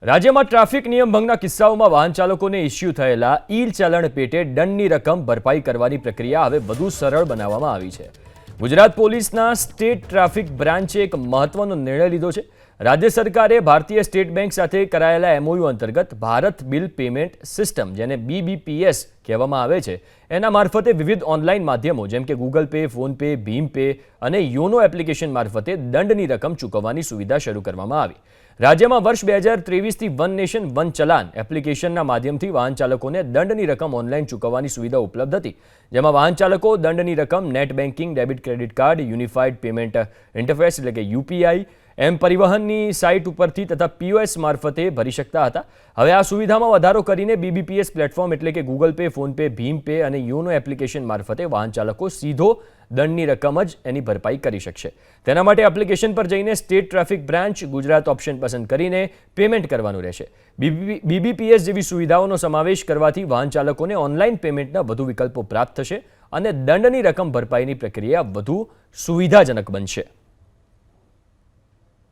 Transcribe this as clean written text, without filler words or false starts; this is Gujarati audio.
રાજ્યમાં ટ્રાફિક નિયમ ભંગના કિસ્સાઓમાં વાહન ચાલકોને ઇસ્યુ થયેલા ઈ-ચલણ પેટે દંડની રકમ ભરપાઈ કરવાની પ્રક્રિયા હવે વધુ સરળ બનાવવામાં આવી છે। ગુજરાત પોલીસના સ્ટેટ ટ્રાફિક બ્રાન્ચે એક મહત્વનો નિર્ણય લીધો છે। રાજ્ય સરકારે ભારતીય સ્ટેટ બેંક સાથે કરાયેલા MOU અંતર્ગત ભારત બિલ પેમેન્ટ સિસ્ટમ જેને BBPS કહેવામાં આવે છે એના મારફતે વિવિધ ઓનલાઈન માધ્યમો જેમ કે ગૂગલ પે, ફોન પે, ભીમ પે અને યોનો એપ્લિકેશન મારફતે દંડની રકમ ચૂકવવાની સુવિધા શરૂ કરવામાં આવી। રાજ્યમાં વર્ષ 2023થી વન નેશન વન ચલાન એપ્લિકેશનના માધ્યમથી વાહન ચાલકોને દંડની રકમ ઓનલાઈન ચૂકવવાની સુવિધા ઉપલબ્ધ હતી, જેમાં વાહન ચાલકો દંડની રકમ net banking, debit credit card, unified payment interface એટલે કે UPI, પરિવહનની સાઇટ ઉપરથી તથા POS મારફતે ભરી શકતા હતા। હવે આ સુવિધામાં વધારો કરીને BBPS પ્લેટફોર્મ એટલે કે ગૂગલ પે, ફોન પે, ભીમ પે અને યોનો એપ્લિકેશન મારફતે વાહન ચાલકો સીધો દંડની રકમ જ એની ભરપાઈ કરી શકશે। તેના માટે એપ્લિકેશન પર જઈને state traffic branch Gujarat option પસંદ કરીને પેમેન્ટ કરવાનું રહેશે। BBPS જેવી સુવિધાઓનો સમાવેશ કરવાથી વાહન ચાલકોને ઓનલાઈન પેમેન્ટના વધુ વિકલ્પો પ્રાપ્ત થશે અને દંડની રકમ ભરપાઈની પ્રક્રિયા વધુ સુવિધાજનક બનશે।